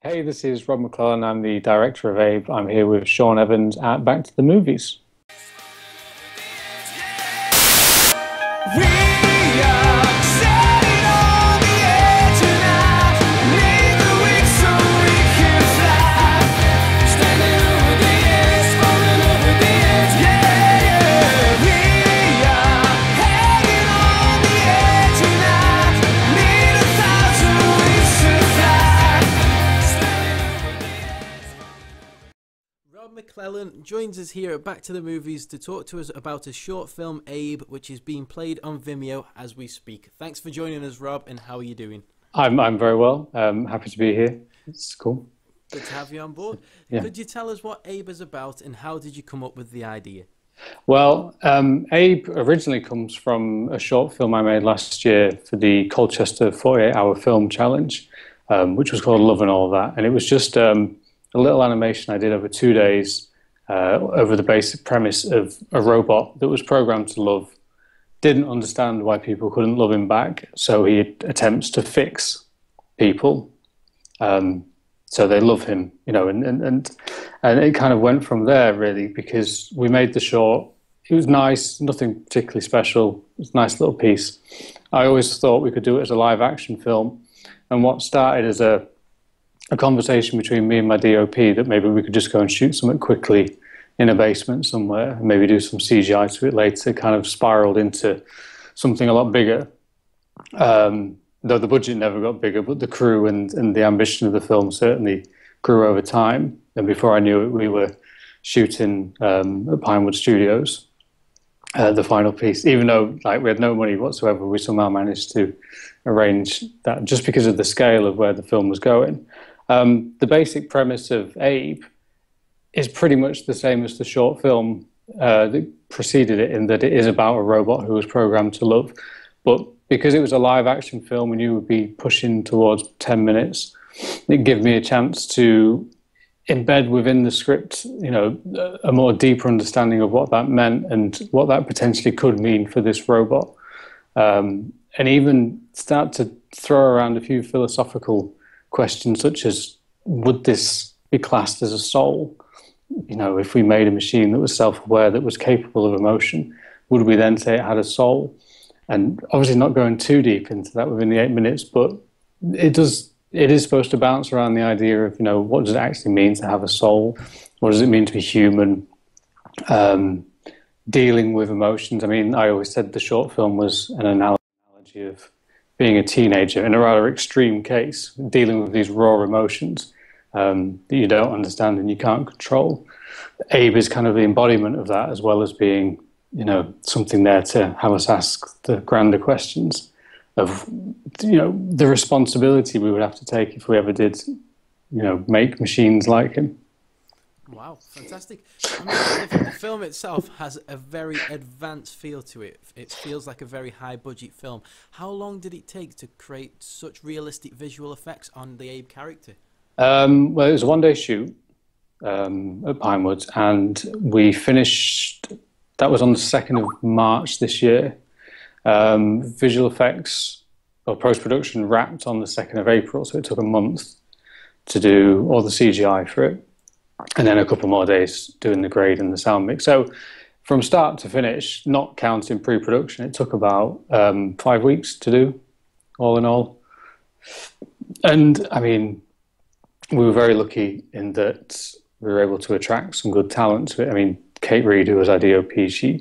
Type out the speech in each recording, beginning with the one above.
Hey, this is Rob Mclellan. I'm the director of ABE. I'm here with Sean Evans at Back to the Movies. Mclellan joins us here at Back to the Movies to talk to us about his short film Abe, which is being played on Vimeo as we speak. Thanks for joining us, Rob, and how are you doing? I'm very well. Happy to be here. It's cool. Good to have you on board. Yeah. Could you tell us what Abe is about and how did you come up with the idea? Well, Abe originally comes from a short film I made last year for the Colchester 48-hour film challenge, which was called Love and All That. And it was just a little animation I did over 2 days over the basic premise of a robot that was programmed to love, didn't understand why people couldn't love him back, so he attempts to fix people so they love him, you know, and it kind of went from there, really, because we made the short. It was nice, nothing particularly special. It was a nice little piece. I always thought we could do it as a live action film, and what started as a conversation between me and my DOP that maybe we could just go and shoot something quickly in a basement somewhere and maybe do some CGI to it later kind of spiraled into something a lot bigger. Though the budget never got bigger, but the crew and the ambition of the film certainly grew over time. And before I knew it, we were shooting at Pinewood Studios, the final piece. Even though we had no money whatsoever, we somehow managed to arrange that just because of the scale of where the film was going. The basic premise of Abe is pretty much the same as the short film that preceded it, in that it is about a robot who was programmed to love. But because it was a live action film and you would be pushing towards 10 minutes, it gave me a chance to embed within the script, you know, a more deeper understanding of what that meant and what that potentially could mean for this robot. And even start to throw around a few philosophical questions such as, would this be classed as a soul? You know, if we made a machine that was self-aware, that was capable of emotion, would we then say it had a soul? And obviously not going too deep into that within the 8 minutes, but it is supposed to bounce around the idea of, you know, what does it actually mean to have a soul? What does it mean to be human? Dealing with emotions. I mean, I always said the short film was an analogy of being a teenager in a rather extreme case, dealing with these raw emotions that you don't understand and you can't control. Abe is kind of the embodiment of that, as well as being, you know, something there to have us ask the grander questions of, you know, the responsibility we would have to take if we ever did, you know, make machines like him. Wow, fantastic. I mean, the film itself has a very advanced feel to it. It feels like a very high-budget film. How long did it take to create such realistic visual effects on the Abe character? Well, it was a one-day shoot at Pinewood, and we finished, that was on the 2nd of March this year. Visual effects, or post-production, wrapped on the 2nd of April, so it took a month to do all the CGI for it. And then a couple more days doing the grade and the sound mix. So from start to finish, not counting pre-production, it took about 5 weeks to do, all in all. And I mean, we were very lucky in that we were able to attract some good talent to it. I mean, Kate Reed, who was our DOP, she's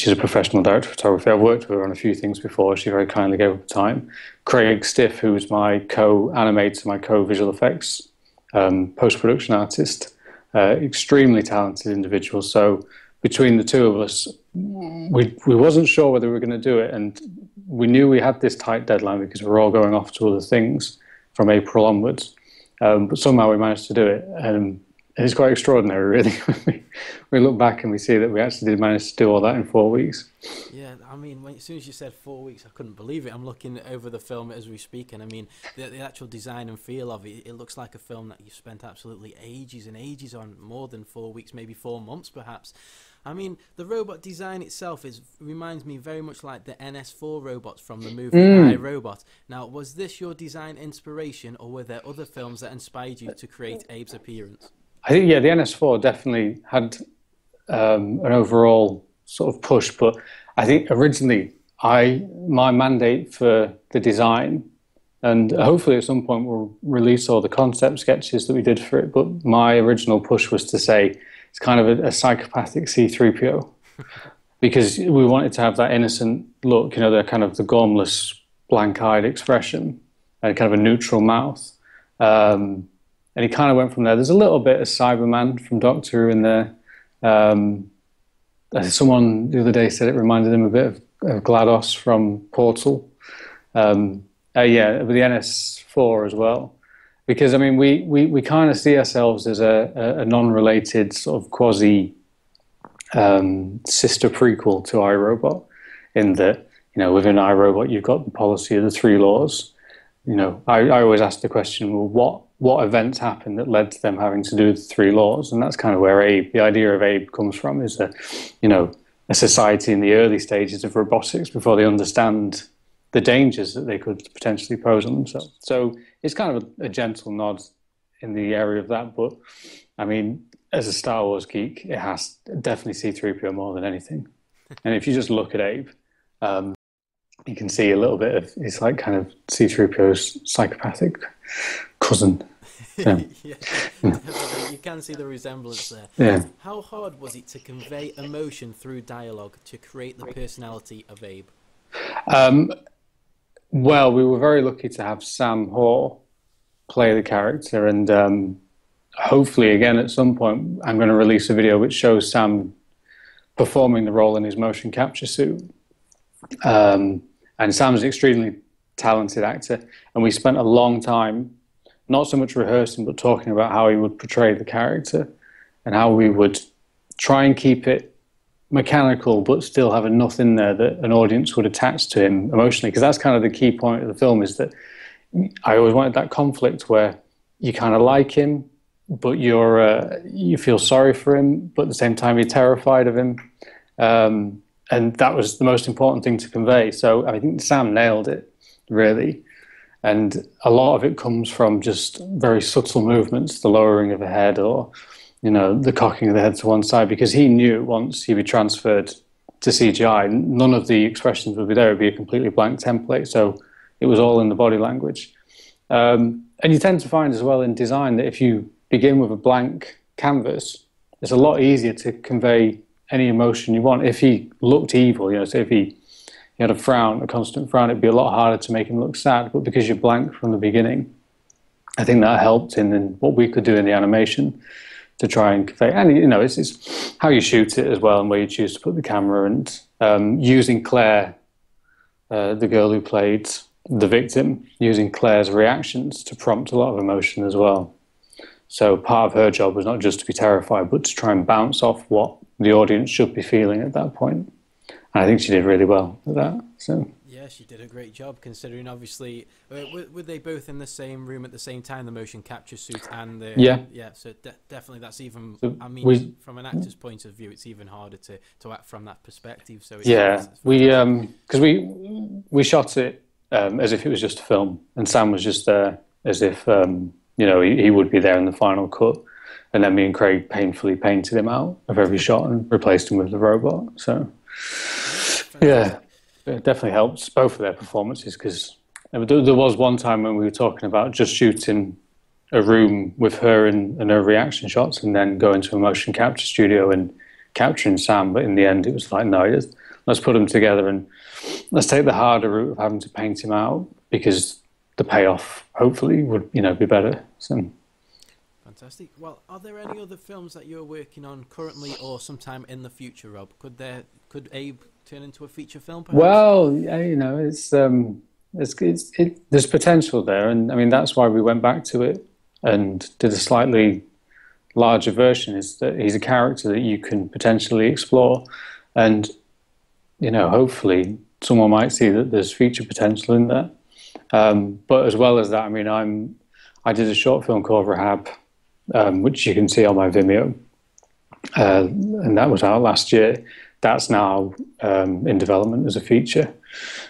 a professional director of photography. I've worked with her on a few things before. She very kindly gave up time. Craig Stiff, who's my co-animator, my co-visual effects post-production artist, extremely talented individual. So between the two of us, we wasn't sure whether we were going to do it, and we knew we had this tight deadline because we were all going off to other things from April onwards. But somehow we managed to do it, and It's quite extraordinary, really. We look back and we see that we actually did manage to do all that in 4 weeks. Yeah, I mean, as soon as you said 4 weeks, I couldn't believe it. I'm looking over the film as we speak, and I mean, the actual design and feel of it, it looks like a film that you've spent absolutely ages and ages on, more than 4 weeks, maybe 4 months perhaps. I mean, the robot design itself reminds me very much like the NS4 robots from the movie I, Robot. Now, was this your design inspiration, or were there other films that inspired you to create Abe's appearance? I think, yeah, the NS4 definitely had an overall sort of push, but I think originally my mandate for the design, and hopefully at some point we'll release all the concept sketches that we did for it, but my original push was to say it's kind of a psychopathic C-3PO, because we wanted to have that innocent look, you know, the kind of the gormless, blank-eyed expression and kind of a neutral mouth. And he kind of went from there. There's a little bit of Cyberman from Doctor Who in there. Someone the other day said it reminded him a bit of GLaDOS from Portal. Yeah, with the NS4 as well. Because, I mean, we kind of see ourselves as a non-related sort of quasi sister prequel to iRobot, in that, you know, within iRobot you've got the policy of the three laws. You know, I always ask the question, well, what events happened that led to them having to do the three laws? And that's kind of where the idea of Abe comes from, is that, you know, a society in the early stages of robotics before they understand the dangers that they could potentially pose on themselves. So it's kind of a gentle nod in the area of that. But, I mean, as a Star Wars geek, it has definitely C-3PO more than anything. And if you just look at Abe, you can see a little bit of, it's like kind of C-3PO's psychopathic cousin. Yeah. Yeah, you can see the resemblance there. Yeah. How hard was it to convey emotion through dialogue to create the personality of Abe? Well, we were very lucky to have Sam Hoare play the character, and hopefully, again, at some point, I'm going to release a video which shows Sam performing the role in his motion capture suit. And Sam's an extremely talented actor, and we spent a long time not so much rehearsing, but talking about how he would portray the character and how we would try and keep it mechanical, but still have enough in there that an audience would attach to him emotionally. Because that's kind of the key point of the film, is that I always wanted that conflict where you kind of like him, but you feel sorry for him, but at the same time you're terrified of him. And that was the most important thing to convey. So I think Sam nailed it, really. And a lot of it comes from just very subtle movements, the lowering of a head, or, you know, the cocking of the head to one side, because he knew once he'd be transferred to CGI, none of the expressions would be there. It would be a completely blank template. So it was all in the body language. And you tend to find as well in design that if you begin with a blank canvas, it's a lot easier to convey any emotion you want. If he looked evil, you know, so if he had a frown, a constant frown, it'd be a lot harder to make him look sad. But because you're blank from the beginning, I think that helped in what we could do in the animation to try and convey. And, you know, it's how you shoot it as well, and where you choose to put the camera, and using Claire, the girl who played the victim, using Claire's reactions to prompt a lot of emotion as well. So part of her job was not just to be terrified, but to try and bounce off what the audience should be feeling at that point. And I think she did really well at that. So yeah, she did a great job, considering obviously were they both in the same room at the same time, the motion capture suit and the yeah. So definitely that's even. So I mean, from an actor's point of view, it's even harder to act from that perspective. So it's because we shot it as if it was just a film, and Sam was just there as if you know, he would be there in the final cut, and then me and Craig painfully painted him out of every shot and replaced him with the robot. So yeah, it definitely helps both of their performances, because there was one time when we were talking about just shooting a room with her and her reaction shots, and then going to a motion capture studio and capturing Sam. But in the end, it was like, no, let's put them together and let's take the harder route of having to paint him out, because the payoff hopefully would, you know, be better. So. Fantastic. Well, are there any other films that you're working on currently or sometime in the future, Rob? Could Abe turn into a feature film, perhaps? Well, yeah, you know, there's potential there, and I mean that's why we went back to it and did a slightly larger version is that he's a character that you can potentially explore, and hopefully someone might see that there's future potential in that. But as well as that, I mean, I did a short film called Rahab, which you can see on my Vimeo, and that was out last year. That's now in development as a feature.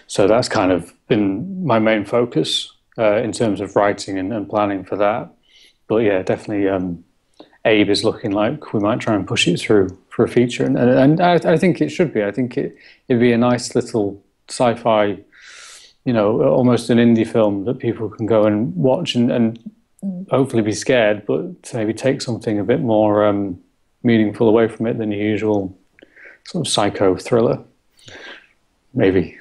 So that's kind of been my main focus in terms of writing and planning for that. But yeah, definitely Abe is looking like we might try and push it through for a feature. And I think it should be. I think it'd be a nice little sci-fi, almost an indie film that people can go and watch and hopefully be scared, but maybe take something a bit more meaningful away from it than your usual sort of psycho thriller. Maybe.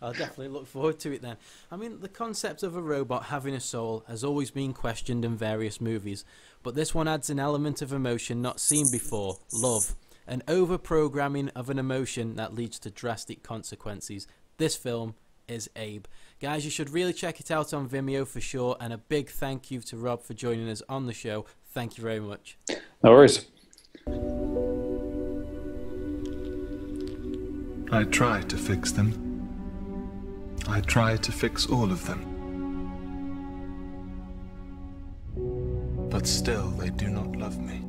I'll definitely look forward to it then. I mean, the concept of a robot having a soul has always been questioned in various movies, but this one adds an element of emotion not seen before: love. An over-programming of an emotion that leads to drastic consequences. This film is Abe. Guys, you should really check it out on Vimeo for sure, and a big thank you to Rob for joining us on the show. Thank you very much. No worries. I try to fix them. I try to fix all of them. But still they do not love me.